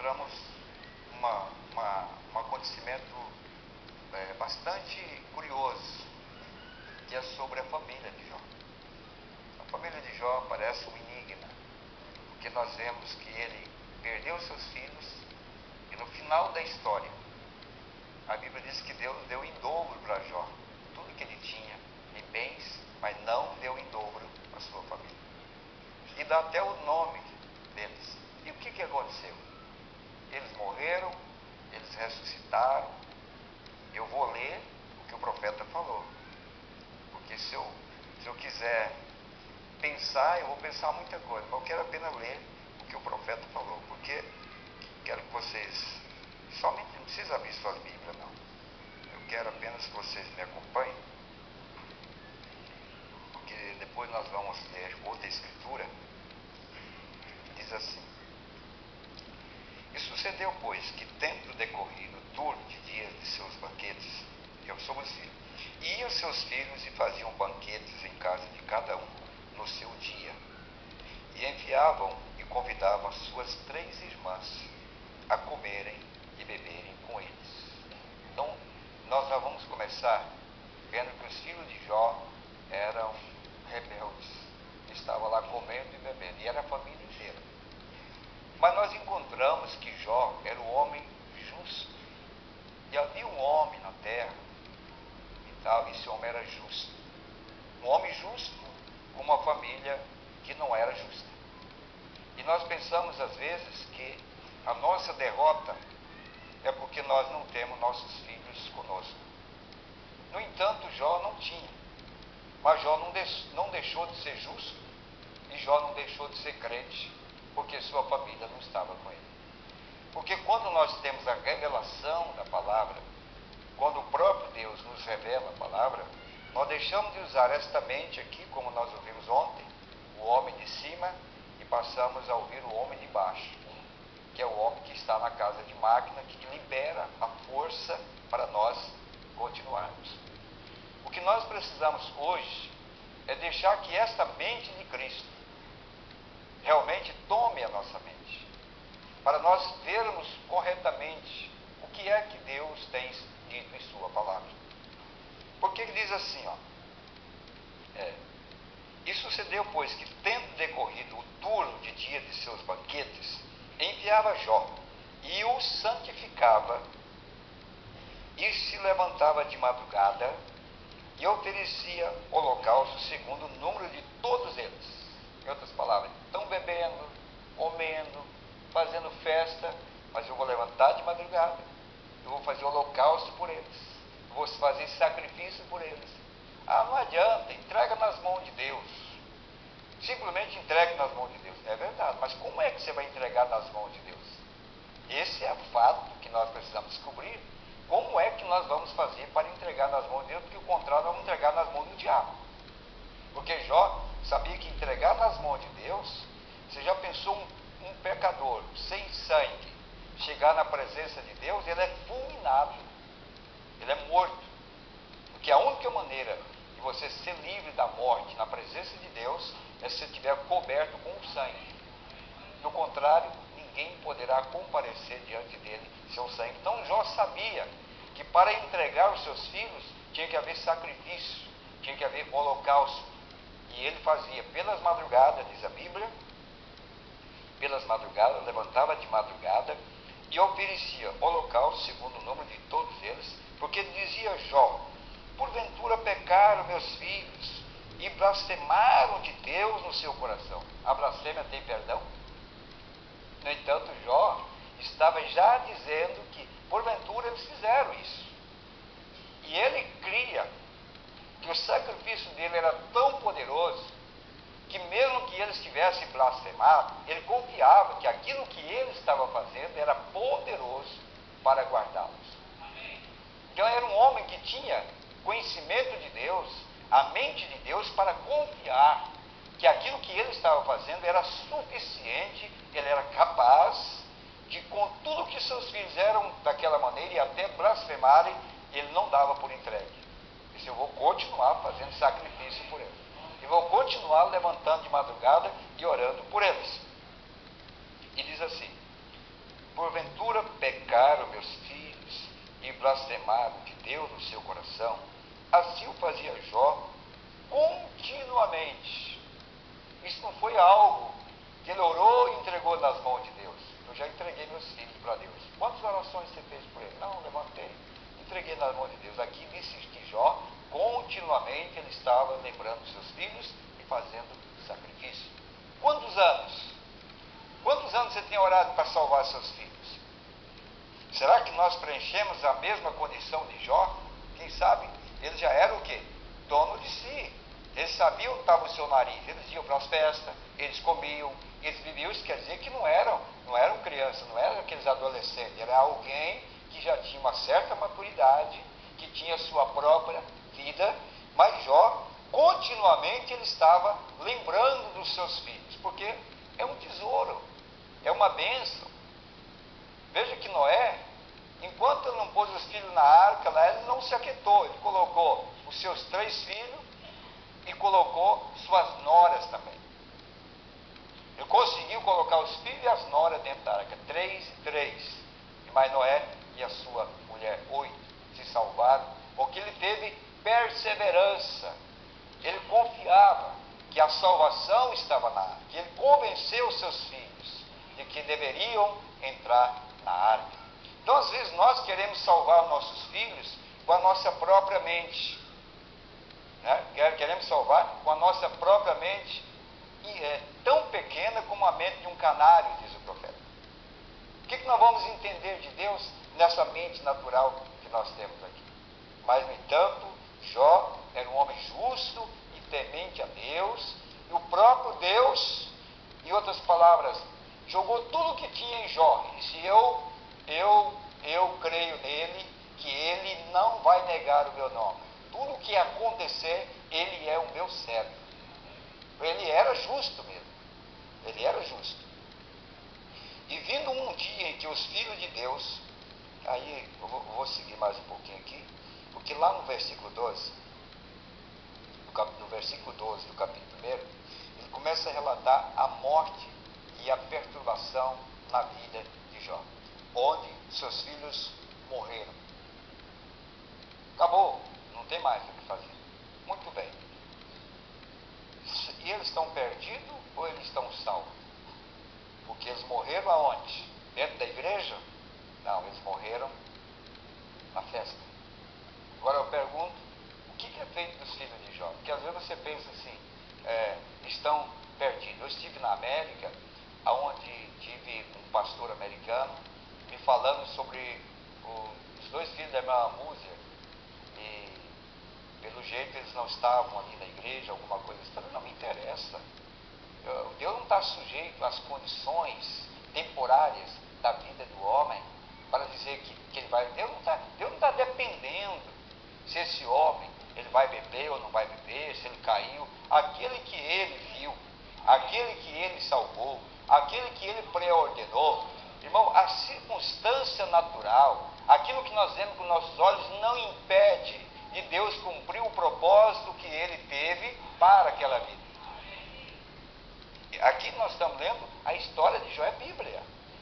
encontramos um acontecimento bastante curioso, que é sobre a família de Jó. A família de Jó parece um enigma, porque nós vemos que ele perdeu seus filhos e no final da história, a Bíblia diz que Deus deu em dobro para Jó tudo que ele tinha em bens, mas não deu em dobro a sua família. E dá até o nome deles. E o que aconteceu? Eles morreram, eles ressuscitaram. Eu vou ler o que o profeta falou, porque se eu quiser pensar, eu vou pensar muita coisa, mas eu quero apenas ler o que o profeta falou, porque quero que vocês, somente não precisa abrir suas Bíblias não, eu quero apenas que vocês me acompanhem, porque depois nós vamos ler outra escritura. Diz assim: e sucedeu, pois, que tendo decorrido o turno de dias de seus banquetes, eu sou os filhos, iam seus filhos e faziam banquetes em casa de cada um no seu dia, e enviavam e convidavam as suas 3 irmãs a comerem e beberem com eles. Então, nós já vamos começar vendo que os filhos de Jó eram rebeldes, estavam lá comendo e bebendo, e era a família inteira. Mas nós encontramos que Jó era um homem justo, e havia um homem na terra, e tal, e esse homem era justo, um homem justo com uma família que não era justa. E nós pensamos às vezes que a nossa derrota é porque nós não temos nossos filhos conosco. No entanto, Jó não tinha, mas Jó não deixou de ser justo, e Jó não deixou de ser crente, porque sua família não estava com ele. Porque quando nós temos a revelação da palavra, quando o próprio Deus nos revela a palavra, nós deixamos de usar esta mente aqui, como nós ouvimos ontem, o homem de cima, e passamos a ouvir o homem de baixo, que é o homem que está na casa de máquina, que libera a força para nós continuarmos. O que nós precisamos hoje é deixar que esta mente de Cristo realmente tome a nossa mente, para nós vermos corretamente o que é que Deus tem dito em sua palavra. Porque ele diz assim, e sucedeu, pois, que tendo decorrido o turno de dia de seus banquetes, enviava Jó, e o santificava, e se levantava de madrugada, e oferecia holocausto segundo o número de todos eles. Em outras palavras, estão bebendo, comendo, fazendo festa, mas eu vou levantar de madrugada, eu vou fazer holocausto por eles, eu vou fazer sacrifício por eles. Não adianta, entrega nas mãos de Deus. Simplesmente entregue nas mãos de Deus. É verdade, mas como é que você vai entregar nas mãos de Deus? Esse é o fato que nós precisamos descobrir. Como é que nós vamos fazer para entregar nas mãos de Deus? Porque o contrário, nós vamos entregar nas mãos do diabo. Porque Jó sabia que entregar nas mãos de Deus, você já pensou um pecador sem sangue chegar na presença de Deus, ele é fulminado, ele é morto. Porque a única maneira de você ser livre da morte na presença de Deus é se você estiver coberto com o sangue. Do contrário, ninguém poderá comparecer diante dele seu sangue. Então Jó sabia que para entregar os seus filhos tinha que haver sacrifício, tinha que haver holocausto. E ele fazia pelas madrugadas, diz a Bíblia, pelas madrugadas, levantava de madrugada e oferecia holocausto segundo o número de todos eles, porque dizia Jó: porventura pecaram meus filhos e blasfemaram de Deus no seu coração. A blasfêmia tem perdão? No entanto, Jó estava já dizendo que porventura eles fizeram isso. E ele cria que o sacrifício dele era tão poderoso que mesmo que eles tivessem blasfemado, ele confiava que aquilo que ele estava fazendo era poderoso para guardá-los. Então era um homem que tinha conhecimento de Deus, a mente de Deus, para confiar que aquilo que ele estava fazendo era suficiente, ele era capaz de, com tudo que seus filhos eram daquela maneira e até blasfemarem, ele não dava por entregue. Ele disse: eu vou continuar fazendo sacrifício por eles, e vou continuar levantando de madrugada e orando por eles. E diz assim: anos? Quantos anos você tem orado para salvar seus filhos? Será que nós preenchemos a mesma condição de Jó? Quem sabe ele já era o quê? Dono de si. Eles sabiam onde estava o seu nariz. Eles iam para as festas, eles comiam, eles viviam. Isso quer dizer que não eram crianças, não eram aqueles adolescentes. Era alguém que já tinha uma certa maturidade, que tinha sua própria vida. Mas Jó, continuamente, ele estava lembrando dos seus filhos, porque é um tesouro, é uma bênção. Veja que Noé, enquanto ele não pôs os filhos na arca, lá ele não se aquietou. Ele colocou os seus 3 filhos e colocou suas noras também. Ele conseguiu colocar os filhos e as noras dentro da arca, 3 e 3. E mais Noé e a sua mulher, 8, se salvaram, porque ele teve perseverança. Ele confiava que a salvação estava na arca. Ele convenceu os seus filhos de que deveriam entrar na arca. Então, às vezes, nós queremos salvar os nossos filhos com a nossa própria mente. Queremos salvar com a nossa própria mente, e é tão pequena como a mente de um canário, diz o profeta. O que nós vamos entender de Deus nessa mente natural que nós temos aqui? Mas, no entanto, Jó era um homem justo e temente a Deus, e o próprio Deus, em outras palavras, jogou tudo o que tinha em Jó. E disse: eu creio nele, que ele não vai negar o meu nome. Tudo o que acontecer, ele é o meu servo. Ele era justo mesmo. Ele era justo. E vindo um dia em que os filhos de Deus, aí eu vou seguir mais um pouquinho aqui, porque lá no versículo 12, no versículo 12 do capítulo 1, ele começa a relatar a morte e a perturbação na vida de Jó, onde seus filhos morreram. Acabou, não tem mais o que fazer. Muito bem. E eles estão perdidos ou eles estão salvos? Porque eles morreram aonde? Dentro da igreja? Não, eles morreram na festa. Agora eu pergunto, o que é feito dos filhos de Jó? Porque às vezes você pensa assim, estão perdidos. Eu estive na América, onde tive um pastor americano me falando sobre os 2 filhos da irmã Múzia, e pelo jeito eles não estavam ali na igreja, alguma coisa assim. Não me interessa. Deus não está sujeito às condições temporárias da vida do homem para dizer que ele vai. Deus não está dependendo se esse homem ele vai beber ou não vai beber, se ele caiu. Aquele que ele viu, aquele que ele salvou, aquele que ele preordenou. Irmão, a circunstância natural, aquilo que nós vemos com nossos olhos, não impede de Deus cumprir o propósito que ele teve para aquela vida. Aqui nós estamos lendo a história de Jó, é Bíblia.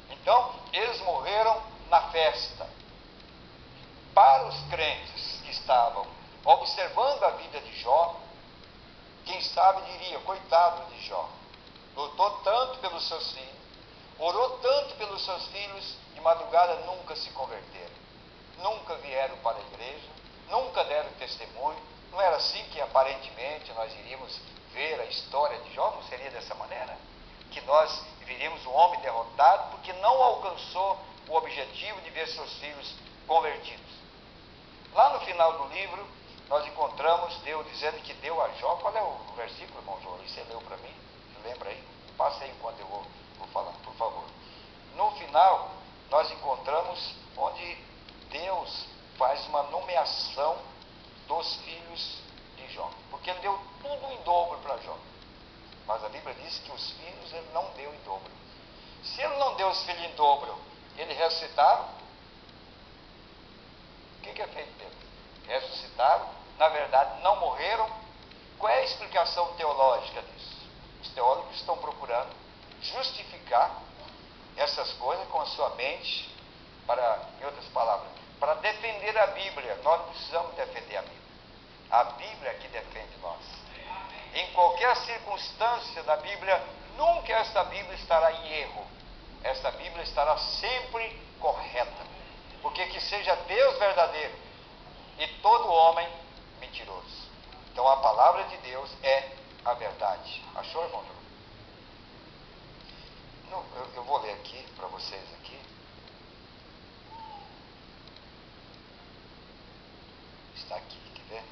Então, eles morreram na festa. Para os crentes que estavam observando a vida de Jó, quem sabe diria: coitado de Jó, lutou tanto pelos seus filhos, orou tanto pelos seus filhos, de madrugada nunca se converteram, nunca vieram para a igreja, nunca deram testemunho. Não era assim que aparentemente nós iríamos ver a história de Jó? Não seria dessa maneira que nós veríamos um homem derrotado porque não alcançou o objetivo de ver seus filhos convertidos. Lá no final do livro nós encontramos Deus dizendo que deu a Jó. Qual é o versículo, irmão João? Você leu para mim? Lembra aí? Passa aí enquanto eu vou falar, por favor. No final nós encontramos onde Deus faz uma nomeação dos filhos de Jó, porque ele deu tudo em dobro para Jó. Mas a Bíblia diz que os filhos ele não deu em dobro. Se ele não deu os filhos em dobro, eles ressuscitaram. O que é feito deles? Ressuscitaram, na verdade não morreram. Qual é a explicação teológica disso? Os teólogos estão procurando justificar essas coisas com a sua mente, em outras palavras, para defender a Bíblia. Nós não precisamos defender a Bíblia. A Bíblia é que defende nós. Em qualquer circunstância da Bíblia, nunca esta Bíblia estará em erro. Esta Bíblia estará sempre correta. Porque que seja Deus verdadeiro e todo homem mentiroso. Então a palavra de Deus é a verdade. Achou, irmão? eu vou ler aqui para vocês aqui. Está aqui, quer ver?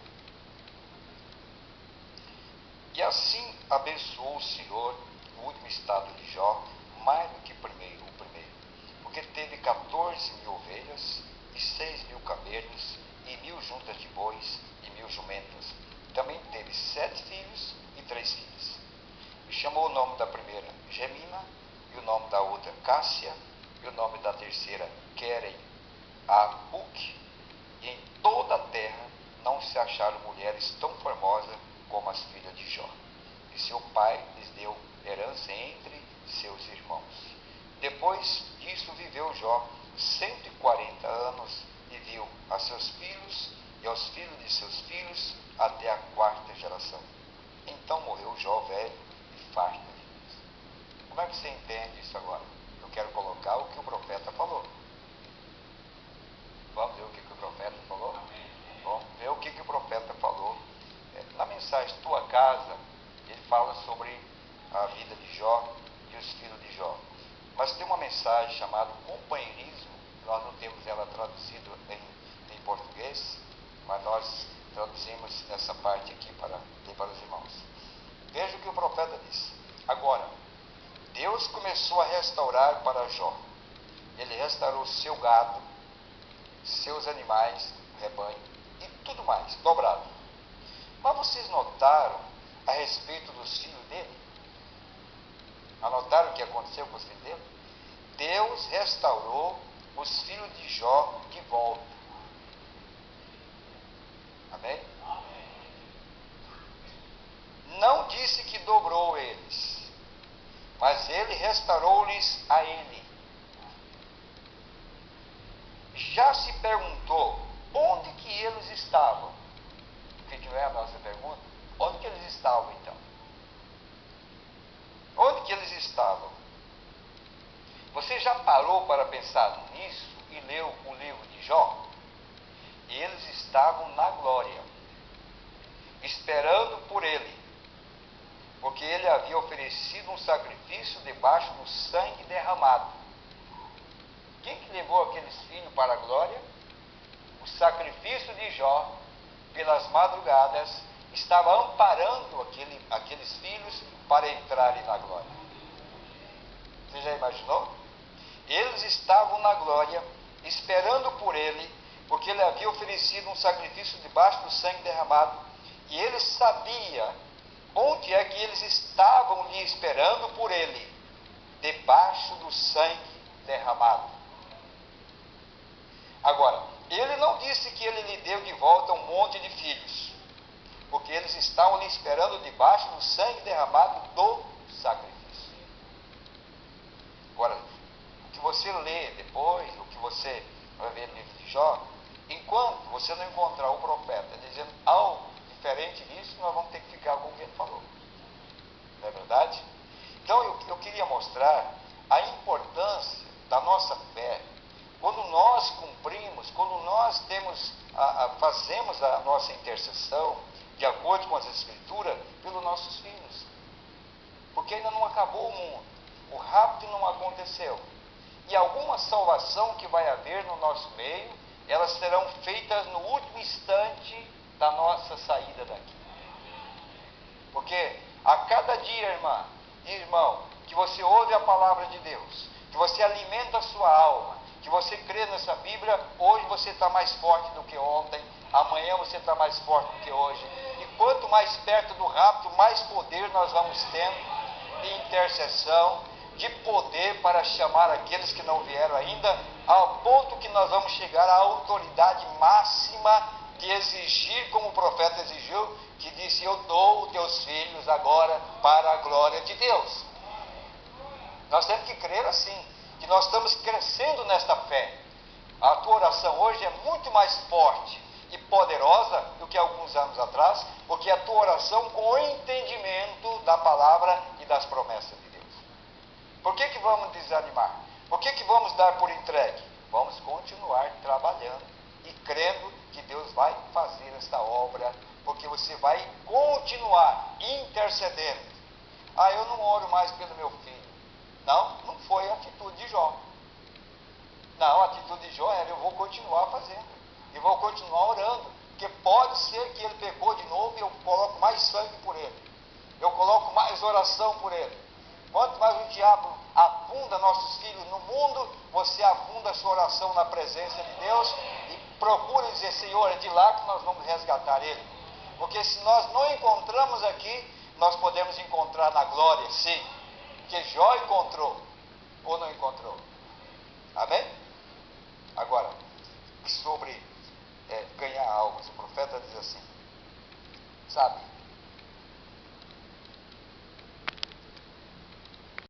E assim abençoou o Senhor o último estado de Jó, mais do que o primeiro, porque teve 14.000 ovelhas, e 6.000 camelos, e 1.000 juntas de bois, e 1.000 jumentas. Também teve 7 filhos e 3 filhas. E chamou o nome da primeira Gemina, e o nome da outra Cássia, e o nome da terceira Querem Apuc. E em toda a terra não se acharam mulheres tão formosas como as filhas de Jó. E seu pai lhes deu herança entre seus irmãos. Depois disso viveu Jó 140 anos e viu a seus filhos e aos filhos de seus filhos até a 4ª geração. Então morreu Jó velho e farto de dias. Como é que você entende isso agora? Eu quero colocar o que o profeta falou. Vamos ver o que o profeta falou? Vamos ver o que o profeta falou. Na mensagem Tua Casa, ele fala sobre a vida de Jó e os filhos de Jó. Mas tem uma mensagem chamada Companheirismo, nós não temos ela traduzida em português, mas nós traduzimos essa parte aqui para os irmãos. Veja o que o profeta disse. Agora, Deus começou a restaurar para Jó. Ele restaurou seu gado, seus animais, rebanho e tudo mais, dobrado. Mas vocês notaram a respeito dos filhos dele? Anotaram o que aconteceu com os filhos dele? Deus restaurou os filhos de Jó de volta. Amém? Não disse que dobrou eles, mas ele restaurou-lhes a ele. Já se perguntou onde que eles estavam? Que não é a nossa pergunta? Onde que eles estavam então? Onde que eles estavam? Você já parou para pensar nisso e leu o livro de Jó? Eles estavam na glória, esperando por ele, porque ele havia oferecido um sacrifício debaixo do sangue derramado. Quem que levou aqueles filhos para a glória? O sacrifício de Jó, pelas madrugadas, estava amparando aqueles filhos para entrarem na glória. Você já imaginou? Eles estavam na glória, esperando por ele, porque ele havia oferecido um sacrifício debaixo do sangue derramado, e ele sabia onde é que eles estavam lhe esperando por ele, debaixo do sangue derramado. Agora, ele não disse que ele lhe deu de volta um monte de filhos, porque eles estavam lhe esperando debaixo do sangue derramado do sacrifício. Agora, o que você lê depois, o que você vai ver no livro de Jó, enquanto você não encontrar o profeta dizendo algo diferente disso, nós vamos ter que ficar com o que ele falou. Não é verdade? Então, eu queria mostrar a importância da nossa fé. Quando nós cumprimos, quando nós fazemos a nossa intercessão, de acordo com as Escrituras, pelos nossos filhos. Porque ainda não acabou o mundo, o rapto não aconteceu. E alguma salvação que vai haver no nosso meio, elas serão feitas no último instante da nossa saída daqui. Porque a cada dia, irmã e irmão, que você ouve a palavra de Deus, que você alimenta a sua alma, que você crê nessa Bíblia, hoje você está mais forte do que ontem, amanhã você está mais forte do que hoje. E quanto mais perto do rapto, mais poder nós vamos tendo de intercessão, de poder para chamar aqueles que não vieram ainda, ao ponto que nós vamos chegar à autoridade máxima de exigir, como o profeta exigiu, que disse: eu dou os teus filhos agora para a glória de Deus. Nós temos que crer assim, que nós estamos crescendo nesta fé. A tua oração hoje é muito mais forte e poderosa do que alguns anos atrás, porque a tua oração com o entendimento da palavra e das promessas de Deus. Por que vamos desanimar? Por que vamos dar por entregue? Vamos continuar trabalhando e crendo que Deus vai fazer esta obra, porque você vai continuar intercedendo. Eu não oro mais pelo meu filho. Não foi a continuar fazendo. E vou continuar orando. Porque pode ser que ele pecou de novo e eu coloco mais sangue por ele. Eu coloco mais oração por ele. Quanto mais o diabo afunda nossos filhos no mundo, você afunda a sua oração na presença de Deus e procura dizer, Senhor, é de lá que nós vamos resgatar ele. Porque se nós não encontramos aqui, nós podemos encontrar na glória, sim. Porque Jó encontrou, ou não encontrou. Amém? Agora, sobre ganhar almas, o profeta diz assim, sabe,